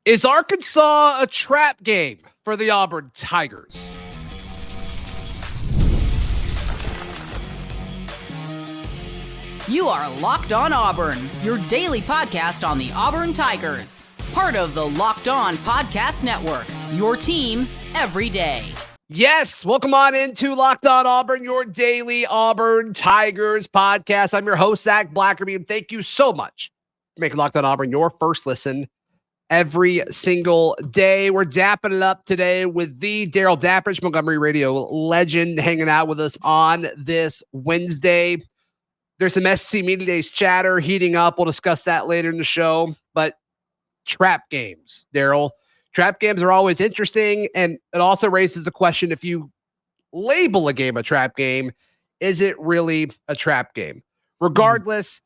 Is Arkansas a trap game for the Auburn Tigers? You are Locked On Auburn, your daily podcast on the Auburn Tigers. Part of the Locked On Podcast Network, your team every day. Yes, welcome on into Locked On Auburn, your daily Auburn Tigers podcast. I'm your host, Zach Blackerby, and thank you so much for making Locked On Auburn your first listen every single day. We're dapping it up today with the Darrell, Dapprich, Montgomery radio legend, hanging out with us on this Wednesday. There's some SEC Media Days chatter heating up. We'll discuss that later in the show. But trap games, Darrell. Trap games are always interesting, and it also raises the question, if you label a game a trap game, is it really a trap game? Regardless,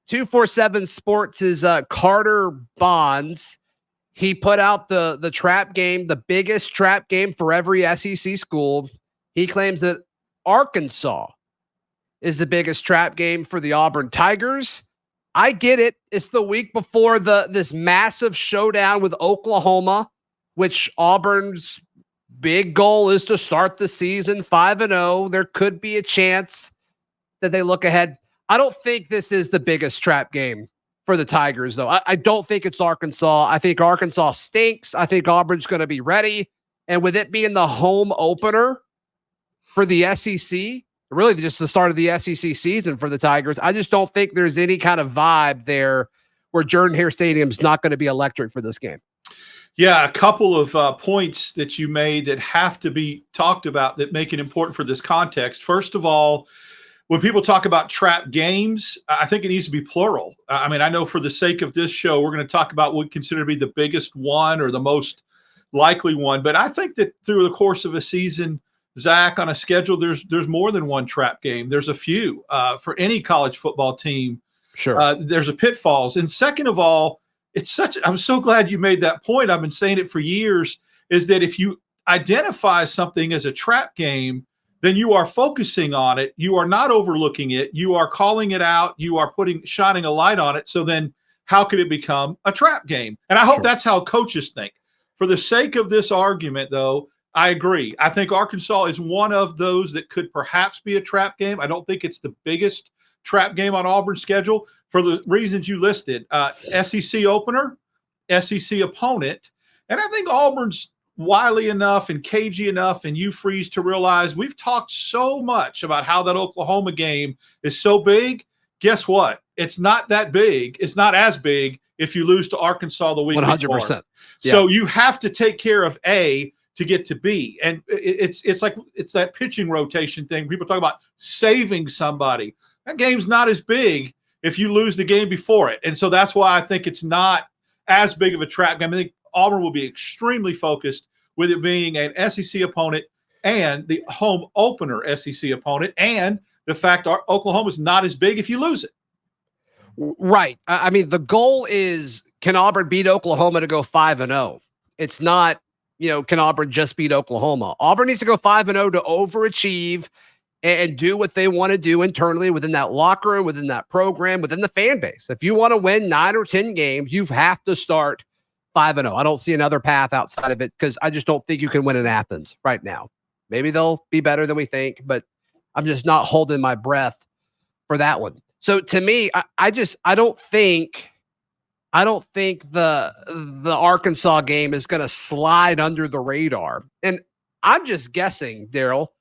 247 Sports' Carter Bonds, he put out the trap game, the biggest trap game for every SEC school. He claims that Arkansas is the biggest trap game for the Auburn Tigers. I get it. It's the week before this massive showdown with Oklahoma, which Auburn's big goal is to start the season 5-0. There could be a chance that they look ahead. I don't think this is the biggest trap game for the Tigers, though. I don't think it's Arkansas. I think Arkansas stinks. I think Auburn's going to be ready. And with it being the home opener for the SEC, really just the start of the SEC season for the Tigers, I just don't think there's any kind of vibe there where Jordan-Hare Stadium's not going to be electric for this game. Yeah, a couple of points that you made that have to be talked about that make it important for this context. First of all, when people talk about trap games, I think it needs to be plural. I mean, I know for the sake of this show, we're going to talk about what we consider to be the biggest one or the most likely one. But I think that through the course of a season, Zach, on a schedule, there's more than one trap game. There's a few for any college football team. Sure. There's a pitfalls. And second of all, I'm so glad you made that point. I've been saying it for years, is that if you identify something as a trap game, then you are focusing on it. You are not overlooking it. You are calling it out. You are shining a light on it. So then how could it become a trap game? And I hope that's how coaches think. For the sake of this argument, though, I agree. I think Arkansas is one of those that could perhaps be a trap game. I don't think it's the biggest trap game on Auburn's schedule for the reasons you listed. SEC opener, SEC opponent. And I think Auburn's wily enough and cagey enough and you freeze to realize we've talked so much about how that Oklahoma game is so big. Guess what? It's not that big. It's not as big if you lose to Arkansas the week 100%. Before. Yeah. So you have to take care of A to get to B. And it's that pitching rotation thing. People talk about saving somebody. That game's not as big if you lose the game before it. And so that's why I think it's not as big of a trap game. I think Auburn will be extremely focused with it being an SEC opponent and the home opener SEC opponent, and the fact Oklahoma is not as big if you lose it. Right. I mean, the goal is, can Auburn beat Oklahoma to go 5-0? It's not, can Auburn just beat Oklahoma? Auburn needs to go 5-0 to overachieve and do what they want to do internally within that locker room, within that program, within the fan base. If you want to win 9 or 10 games, you have to start 5-0. I don't see another path outside of it because I just don't think you can win in Athens right now. Maybe they'll be better than we think, but I'm just not holding my breath for that one. So to me, I don't think the Arkansas game is going to slide under the radar. And I'm just guessing, Darrell,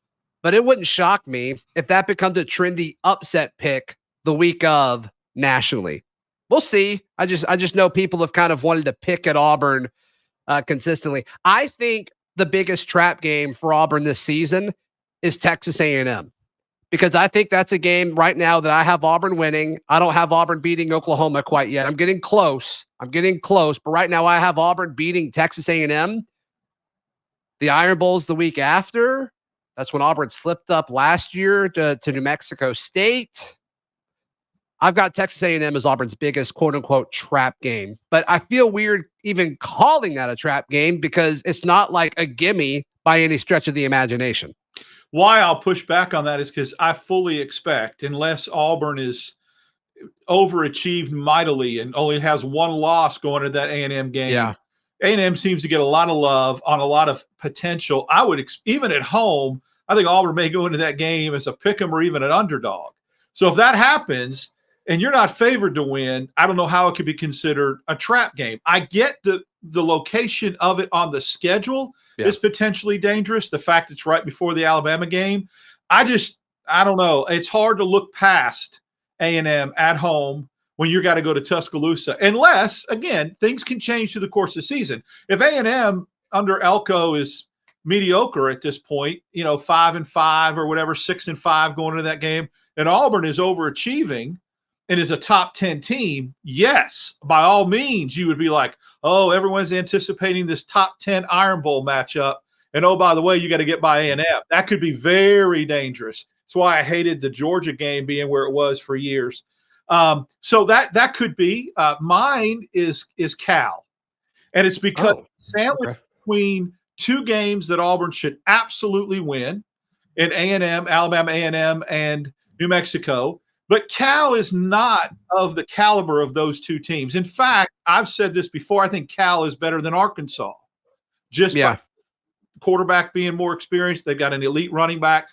but it wouldn't shock me if that becomes a trendy upset pick the week of nationally. We'll see. I just know people have kind of wanted to pick at Auburn consistently. I think the biggest trap game for Auburn this season is Texas A&M, because I think that's a game right now that I have Auburn winning. I don't have Auburn beating Oklahoma quite yet. I'm getting close, but right now I have Auburn beating Texas A&M. The Iron Bowl's the week after. That's when Auburn slipped up last year to New Mexico State. I've got Texas A&M as Auburn's biggest quote-unquote trap game. But I feel weird even calling that a trap game because it's not like a gimme by any stretch of the imagination. Why I'll push back on that is because I fully expect, unless Auburn is overachieved mightily and only has one loss going to that A&M game, A&M seems to get a lot of love on a lot of potential. I would even at home, I think Auburn may go into that game as a pick 'em or even an underdog. So if that happens and you're not favored to win, I don't know how it could be considered a trap game. I get the location of it on the schedule is potentially dangerous. The fact it's right before the Alabama game. I don't know. It's hard to look past A&M at home when you got to go to Tuscaloosa, unless, again, things can change through the course of the season. If A&M under Elko is mediocre at this point, 5-5 or whatever, 6-5 going into that game, and Auburn is overachieving and is a top 10 team, yes, by all means, you would be like, oh, everyone's anticipating this top 10 Iron Bowl matchup. And, oh, by the way, you got to get by A&M. That could be very dangerous. That's why I hated the Georgia game being where it was for years. So that could be. Mine is Cal. And it's because sandwich between two games that Auburn should absolutely win in A&M, Alabama A&M, and New Mexico. But Cal is not of the caliber of those two teams. In fact, I've said this before, I think Cal is better than Arkansas. By quarterback being more experienced, they've got an elite running back.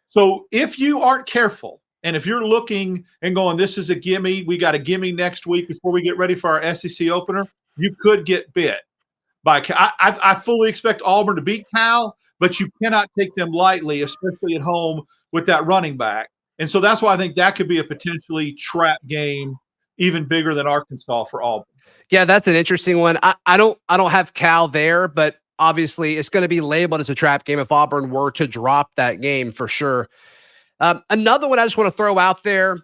So if you aren't careful, and if you're looking and going, this is a gimme, we got a gimme next week before we get ready for our SEC opener, you could get bit by Cal. I fully expect Auburn to beat Cal, but you cannot take them lightly, especially at home with that running back. And so that's why I think that could be a potentially trap game, even bigger than Arkansas for Auburn. Yeah, that's an interesting one. I don't have Cal there, but obviously it's going to be labeled as a trap game if Auburn were to drop that game for sure. Another one I just want to throw out there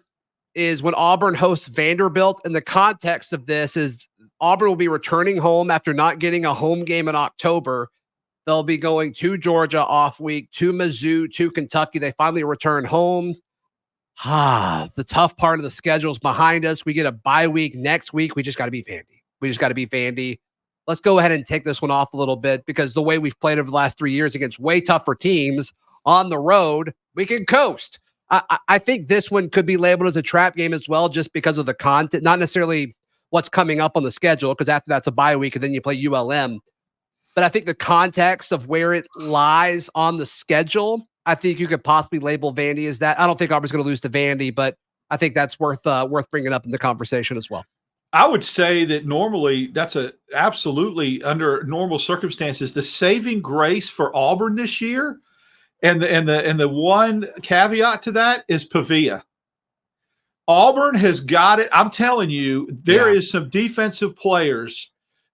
is when Auburn hosts Vanderbilt. And the context of this is Auburn will be returning home after not getting a home game in October. They'll be going to Georgia off week, to Mizzou, to Kentucky. They finally return home. The tough part of the schedule is behind us. We get a bye week next week. We just got to be Vandy. Let's go ahead and take this one off a little bit because the way we've played over the last 3 years against way tougher teams on the road, we can coast. I think this one could be labeled as a trap game as well, just because of the content, not necessarily what's coming up on the schedule, because after that's a bye week and then you play ULM. But I think the context of where it lies on the schedule, I think you could possibly label Vandy as that. I don't think Auburn's going to lose to Vandy, but I think that's worth bringing up in the conversation as well. I would say that normally that's absolutely under normal circumstances, the saving grace for Auburn this year. And the one caveat to that is Pavia. Auburn has got it. I'm telling you, there is some defensive players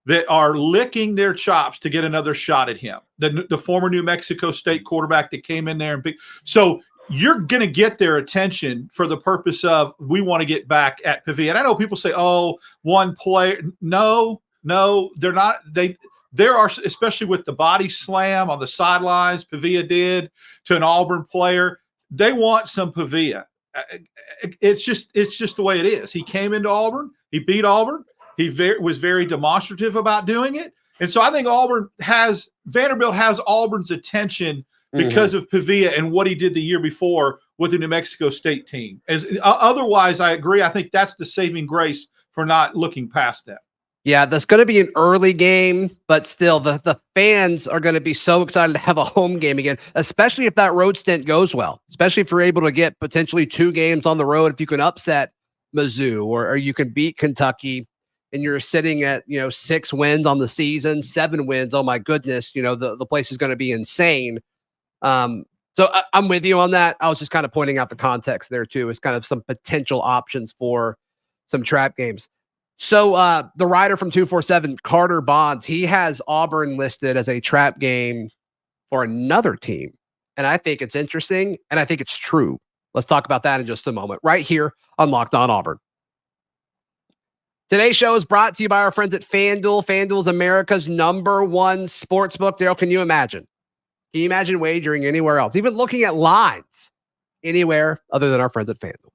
that are licking their chops to get another shot at him. The former New Mexico State quarterback that came in there so you're going to get their attention for the purpose of we want to get back at Pavia. And I know people say, oh, one player. No, they're not. There are, especially with the body slam on the sidelines Pavia did to an Auburn player, they want some Pavia. It's just the way it is. He came into Auburn. He beat Auburn. He was very demonstrative about doing it. And so I think Vanderbilt has Auburn's attention because of Pavia and what he did the year before with the New Mexico State team. Otherwise, I agree. I think that's the saving grace for not looking past that. Yeah, that's going to be an early game, but still the fans are going to be so excited to have a home game again, especially if that road stint goes well, especially if you're able to get potentially 2 games on the road, if you can upset Mizzou or you can beat Kentucky and you're sitting at, 6 wins on the season, 7 wins. Oh my goodness. The place is going to be insane. So I'm with you on that. I was just kind of pointing out the context there too. It's kind of some potential options for some trap games. So the writer from 247, Carter Bonds, he has Auburn listed as a trap game for another team. And I think it's interesting, and I think it's true. Let's talk about that in just a moment, right here on Locked On Auburn. Today's show is brought to you by our friends at FanDuel. FanDuel is America's #1 sportsbook. Darrell, can you imagine? Can you imagine wagering anywhere else, even looking at lines anywhere other than our friends at FanDuel?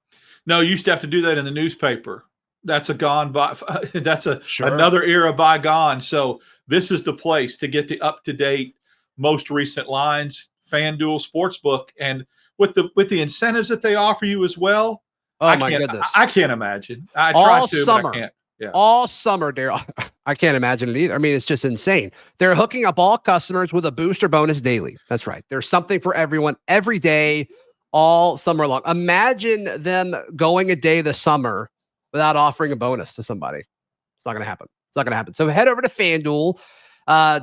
No, you used to have to do that in the newspaper. That's another era bygone. So this is the place to get the up-to-date, most recent lines, FanDuel Sportsbook, and with the incentives that they offer you as well. Oh my goodness! I can't imagine. I all try to, summer, but I can't. all summer, Darrell. I can't imagine it either. I mean, it's just insane. They're hooking up all customers with a booster bonus daily. That's right. There's something for everyone every day, all summer long. Imagine them going a day this summer without offering a bonus to somebody. It's not going to happen. It's not going to happen. So head over to FanDuel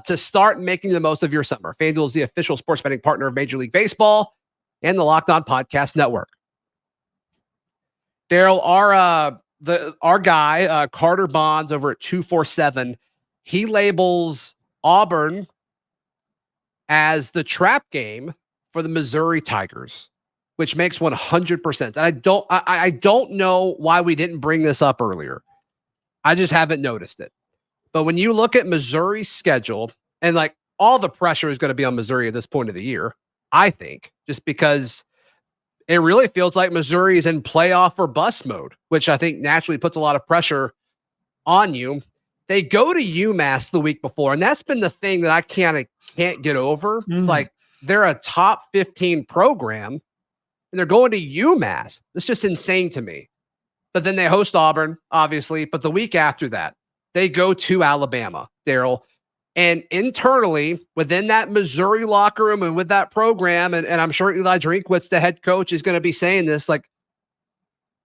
to start making the most of your summer. FanDuel is the official sports betting partner of Major League Baseball and the Locked On Podcast Network. Darrell, our guy, Carter Bonds over at 247, he labels Auburn as the trap game for the Missouri Tigers, which makes 100%. And I don't know why we didn't bring this up earlier. I just haven't noticed it. But when you look at Missouri's schedule, and like all the pressure is going to be on Missouri at this point of the year, I think, just because it really feels like Missouri is in playoff or bust mode, which I think naturally puts a lot of pressure on you. They go to UMass the week before, and that's been the thing that I can't get over. It's like they're a top 15 program, and they're going to UMass. It's just insane to me. But then they host Auburn, obviously. But the week after that, they go to Alabama, Darrell. And internally, within that Missouri locker room and with that program, and I'm sure Eli Drinkwitz, the head coach, is going to be saying this, like,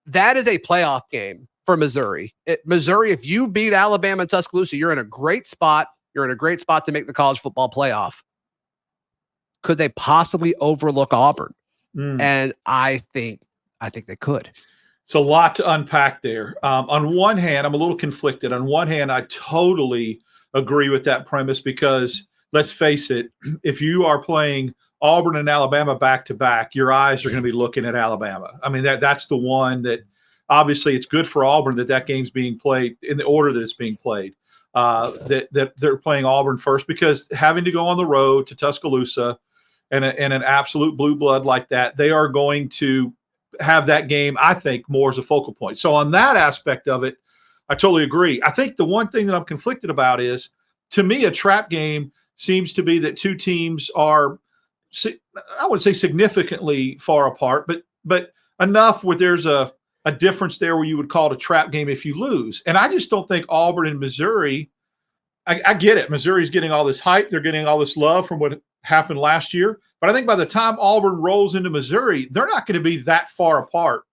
that is a playoff game for Missouri. Missouri, if you beat Alabama and Tuscaloosa, you're in a great spot. You're in a great spot to make the college football playoff. Could they possibly overlook Auburn? And I think they could. It's a lot to unpack there. On one hand, I'm a little conflicted. On one hand, I totally agree with that premise because let's face it, if you are playing Auburn and Alabama back to back, your eyes are going to be looking at Alabama. I mean, that's the one that obviously it's good for Auburn that game's being played in the order that it's being played. That they're playing Auburn first because having to go on the road to Tuscaloosa and an absolute blue blood like that, they are going to have that game, I think, more as a focal point. So on that aspect of it, I totally agree. I think the one thing that I'm conflicted about is, to me, a trap game seems to be that two teams are, I wouldn't say significantly far apart, but enough where there's a difference there where you would call it a trap game if you lose. And I just don't think Auburn and Missouri, I get it. Missouri's getting all this hype. They're getting all this love from what happened last year. But I think by the time Auburn rolls into Missouri, they're not going to be that far apart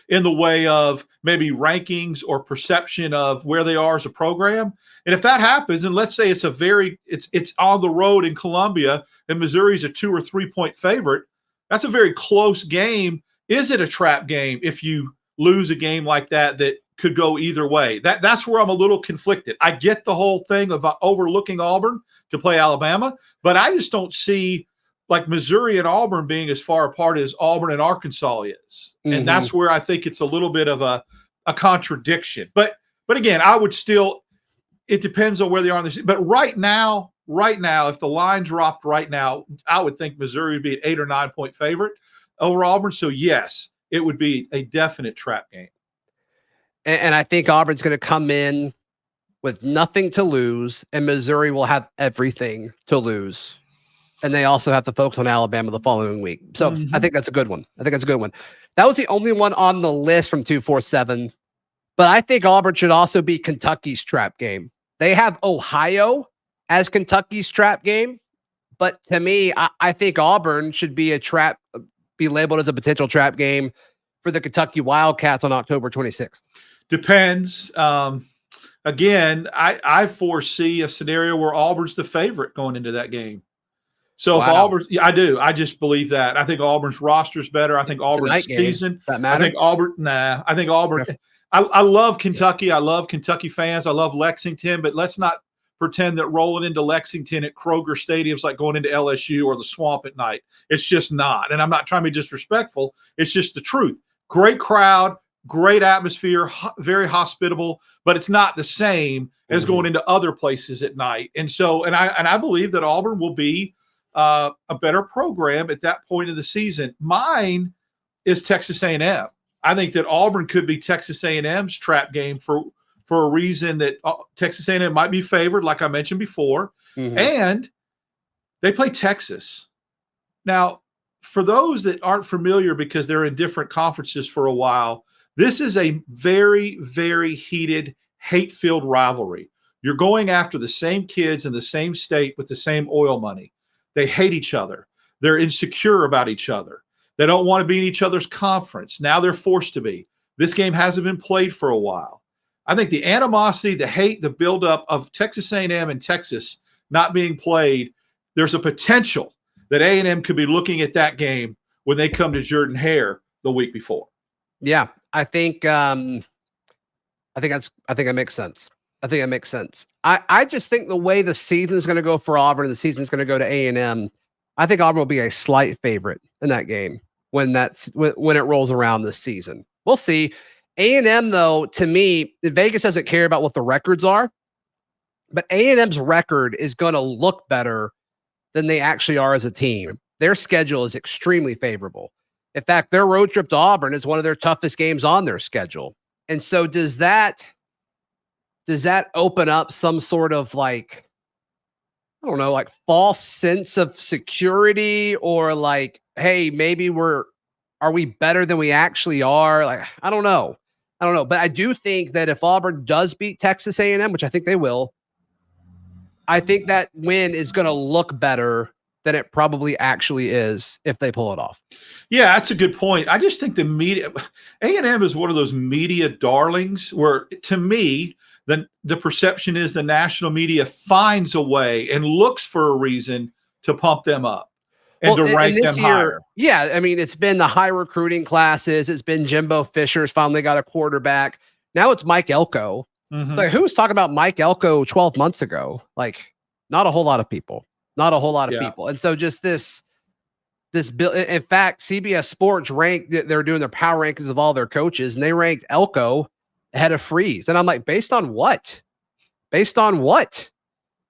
in the way of maybe rankings or perception of where they are as a program. And if that happens, and let's say it's on the road in Columbia and Missouri's a 2 or 3 point favorite, that's a very close game. Is it a trap game if you lose a game like that could go either way? That's where I'm a little conflicted. I get the whole thing of overlooking Auburn to play Alabama, but I just don't see like Missouri and Auburn being as far apart as Auburn and Arkansas is. And that's where I think it's a little bit of a contradiction. But again, I would still, it depends on where they are on this. But right now, if the line dropped right now, I would think Missouri would be an 8 or 9 point favorite over Auburn. So yes, it would be a definite trap game. And I think Auburn's going to come in with nothing to lose, and Missouri will have everything to lose. And they also have to focus on Alabama the following week. So I think that's a good one. That was the only one on the list from 247. But I think Auburn should also be Kentucky's trap game. They have Ohio as Kentucky's trap game. But to me, I think Auburn should be be labeled as a potential trap game for the Kentucky Wildcats on October 26th. Depends. Again, I foresee a scenario where Auburn's the favorite going into that game. So if Auburn, I do. I just believe that. I think Auburn's roster is better. I think Auburn's season. I think Auburn. I think Auburn. Okay. I love Kentucky. I love Kentucky fans. I love Lexington. But let's not pretend that rolling into Lexington at Kroger Stadium is like going into LSU or the Swamp at night. It's just not. And I'm not trying to be disrespectful. It's just the truth. Great crowd, great atmosphere, very hospitable. But it's not the same as going into other places at night. And so, and I believe that Auburn will be a better program at that point of the season. Mine is Texas A&M. I think that Auburn could be Texas A&M's trap game for a reason that Texas A&M might be favored, like I mentioned before, and they play Texas. Now, for those that aren't familiar because they're in different conferences for a while, This is a very, very heated, hate-filled rivalry. You're going after the same kids in the same state with the same oil money. They hate each other. They're insecure about each other. They don't want to be in each other's conference. Now they're forced to be. This game hasn't been played for a while. I think the animosity, the hate, the buildup of Texas A&M and Texas not being played, there's a potential that A&M could be looking at that game when they come to Jordan-Hare the week before. Yeah, I think that makes sense. I think that makes sense. I just think the way the season is going to go for Auburn, and the season is going to go to A&M, I think Auburn will be a slight favorite in that game when it rolls around this season. We'll see. A&M, though, to me, Vegas doesn't care about what the records are, but A&M's record is going to look better than they actually are as a team. Their schedule is extremely favorable. In fact, their road trip to Auburn is one of their toughest games on their schedule. And so does that open up some sort of like, I don't know, like false sense of security, or like, hey, maybe are we better than we actually are? Like, I don't know. But I do think that if Auburn does beat Texas A&M, which I think they will, I think that win is going to look better than it probably actually is if they pull it off. Yeah, that's a good point. I just think the media, A&M is one of those media darlings where, to me, the perception is the national media finds a way and looks for a reason to pump them up and to rank them higher. Yeah, I mean, it's been the high recruiting classes. It's been Jimbo Fisher's finally got a quarterback. Now it's Mike Elko. Mm-hmm. It's like, who was talking about Mike Elko 12 months ago? Like, not a whole lot of people. Not a whole lot of people. And so just this bill. In fact, CBS Sports they're doing their power rankings of all their coaches, and they ranked Elko ahead of Freeze. And I'm like, based on what?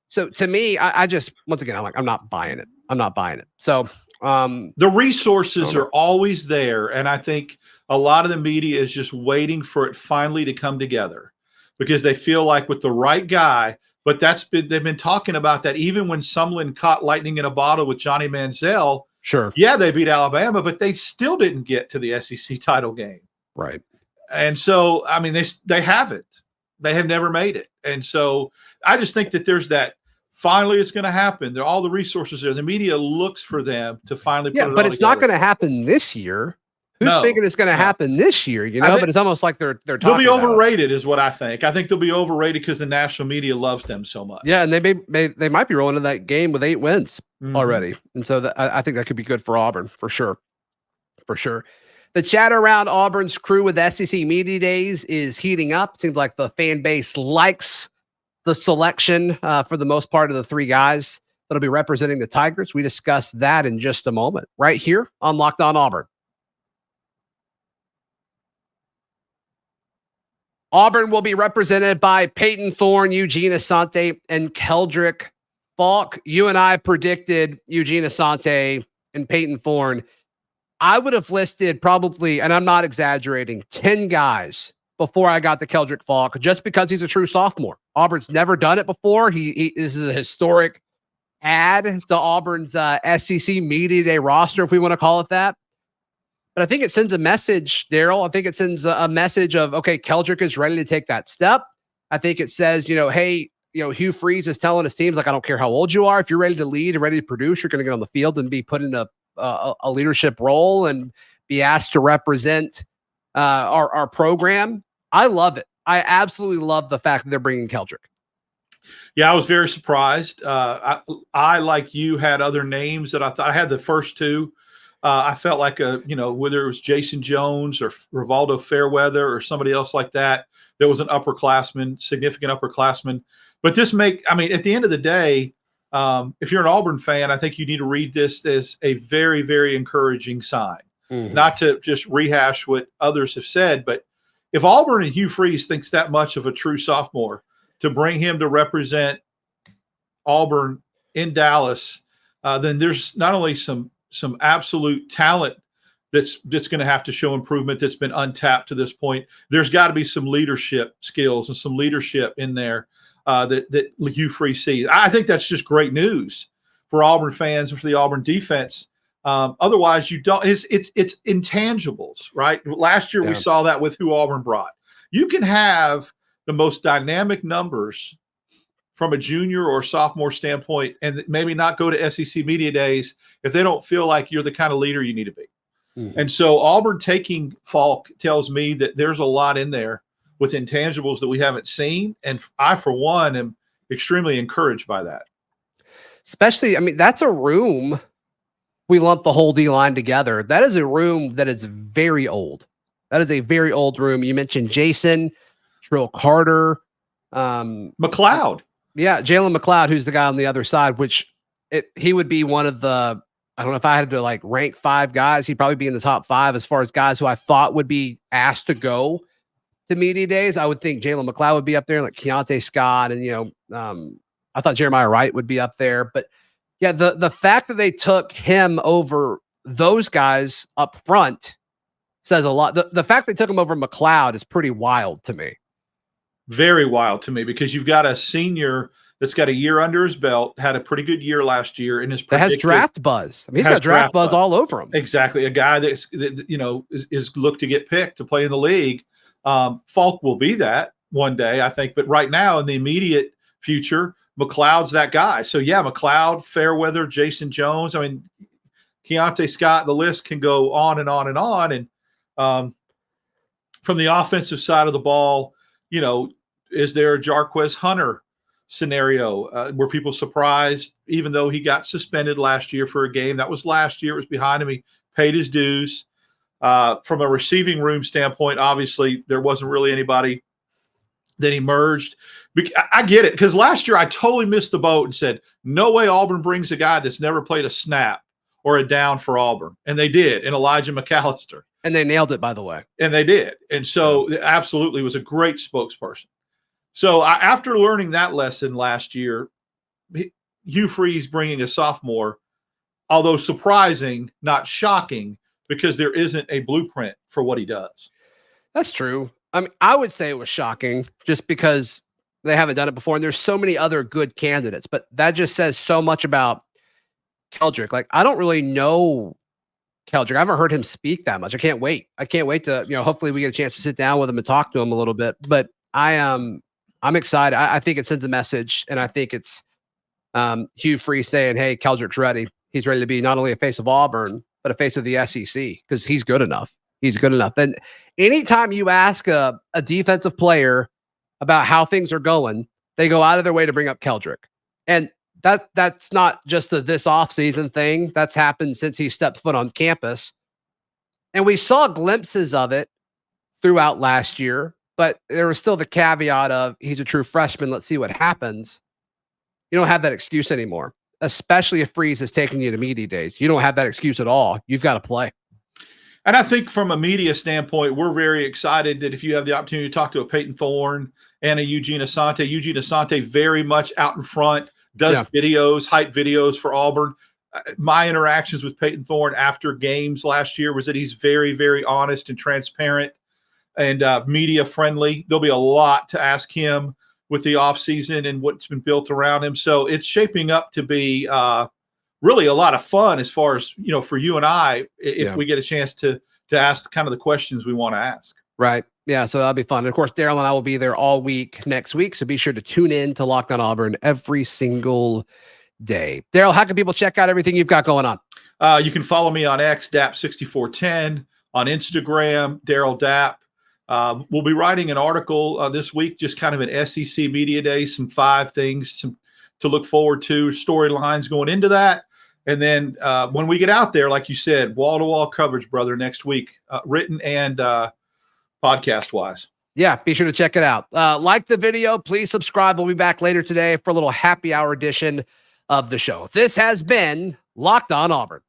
So to me, I just, once again, I'm like, I'm not buying it. So the resources are always there. And I think a lot of the media is just waiting for it finally to come together, because they feel like with the right guy, but they've been talking about that even when Sumlin caught lightning in a bottle with Johnny Manziel. Sure. Yeah, they beat Alabama, but they still didn't get to the SEC title game. Right. And so, I mean, they haven't. They have never made it. And so I just think that there's that, finally it's going to happen. There are all the resources there. The media looks for them to finally put it all but it's together. not going to happen this year. Who's thinking it's going to happen this year? But it's almost like they're talking they'll be overrated, about is what I think. I think they'll be overrated because the national media loves them so much. Yeah, and they might be rolling into that game with 8 wins already, and so I think that could be good for Auburn for sure. The chat around Auburn's crew with SEC Media Days is heating up. It seems like the fan base likes the selection for the most part of the 3 guys that'll be representing the Tigers. We discuss that in just a moment, right here on Locked On Auburn. Auburn will be represented by Peyton Thorne, Eugene Asante, and Keldric Falk. You and I predicted Eugene Asante and Peyton Thorne. I would have listed probably, and I'm not exaggerating, 10 guys before I got to Keldric Falk, just because he's a true sophomore. Auburn's never done it before. This is a historic add to Auburn's SEC Media Day roster, if we want to call it that. But I think it sends a message, Darrell. I think it sends a message of, okay, Keldric is ready to take that step. I think it says, hey, Hugh Freeze is telling his teams, like, I don't care how old you are. If you're ready to lead and ready to produce, you're going to get on the field and be put in a leadership role and be asked to represent our program. I love it. I absolutely love the fact that they're bringing Keldric. Yeah, I was very surprised. I, like you, had other names that I thought I had the first 2. I felt like whether it was Jason Jones or Rivaldo Fairweather or somebody else like that, there was an significant upperclassman. But at the end of the day, if you're an Auburn fan, I think you need to read this as a very, very encouraging sign. Mm-hmm. Not to just rehash what others have said, but if Auburn and Hugh Freeze thinks that much of a true sophomore, to bring him to represent Auburn in Dallas, then there's not only some absolute talent that's going to have to show improvement that's been untapped to this point. There's got to be some leadership skills and some leadership in there that Hugh Freeze sees. I think that's just great news for Auburn fans and for the Auburn defense. Otherwise, you don't. It's intangibles, right? Last year we saw that with who Auburn brought. You can have the most dynamic numbers from a junior or sophomore standpoint, and maybe not go to SEC media days if they don't feel like you're the kind of leader you need to be. Mm-hmm. And so Auburn taking Falk tells me that there's a lot in there with intangibles that we haven't seen, and I, for one, am extremely encouraged by that. Especially, I mean, that's a room. We lump the whole D line together. That is a room that is very old. That is a very old room. You mentioned Jason, Trill Carter, McLeod. Yeah, Jalen McLeod, who's the guy on the other side, which he would be one of the, I don't know if I had to like rank 5 guys, he'd probably be in the top 5 as far as guys who I thought would be asked to go to media days. I would think Jalen McLeod would be up there, like Keontae Scott, and I thought Jeremiah Wright would be up there. But yeah, the fact that they took him over those guys up front says a lot. The fact they took him over McLeod is pretty wild to me. Very wild to me, because you've got a senior that's got a year under his belt, had a pretty good year last year, and that has draft buzz. I mean, he's got draft buzz all over him. Exactly, a guy that is looked to get picked to play in the league. Falk will be that one day, I think, but right now in the immediate future, McLeod's that guy. So yeah, McLeod, Fairweather, Jason Jones. I mean, Keontae Scott. The list can go on and on and on. And from the offensive side of the ball, is there a Jarquez Hunter scenario where people surprised, even though he got suspended last year for a game? That was last year. It was behind him. He paid his dues. From a receiving room standpoint, obviously, there wasn't really anybody that emerged. I get it, because last year I totally missed the boat and said, no way Auburn brings a guy that's never played a snap or a down for Auburn. And they did, in Elijah McAllister. And they nailed it, by the way. And they did. And so absolutely was a great spokesperson. So after learning that lesson last year, Hugh Freeze bringing a sophomore, although surprising, not shocking, because there isn't a blueprint for what he does. That's true. I mean, I would say it was shocking just because they haven't done it before, and there's so many other good candidates. But that just says so much about Keldric. Like, I don't really know Keldric. I haven't heard him speak that much. I can't wait to, hopefully we get a chance to sit down with him and talk to him a little bit. But I'm excited. I think it sends a message, and I think it's Hugh Freeze saying, hey, Keldric's ready. He's ready to be not only a face of Auburn, but a face of the SEC, because he's good enough. He's good enough. And anytime you ask a defensive player about how things are going, they go out of their way to bring up Keldric. And that's not just this offseason thing. That's happened since he stepped foot on campus. And we saw glimpses of it throughout last year, but there was still the caveat of he's a true freshman. Let's see what happens. You don't have that excuse anymore, especially if Freeze is taking you to media days. You don't have that excuse at all. You've got to play. And I think from a media standpoint, we're very excited that if you have the opportunity to talk to a Peyton Thorne and a Eugene Asante very much out in front, does videos, hype videos for Auburn. My interactions with Peyton Thorne after games last year was that he's very, very honest and transparent and media friendly. There'll be a lot to ask him with the offseason and what's been built around him. So it's shaping up to be really a lot of fun as far as, for you and I, if we get a chance to ask kind of the questions we want to ask. Right. Yeah. So that'll be fun. And of course, Darrell and I will be there all week next week. So be sure to tune in to Locked On Auburn every single day. Darrell, how can people check out everything you've got going on? You can follow me on X, Dap6410, on Instagram, Darrell Dap. We'll be writing an article this week, just kind of an SEC Media Day, some 5 things to look forward to, storylines going into that. And then when we get out there, like you said, wall-to-wall coverage, brother, next week, written and podcast-wise. Yeah, be sure to check it out. Like the video, please subscribe. We'll be back later today for a little happy hour edition of the show. This has been Locked On Auburn.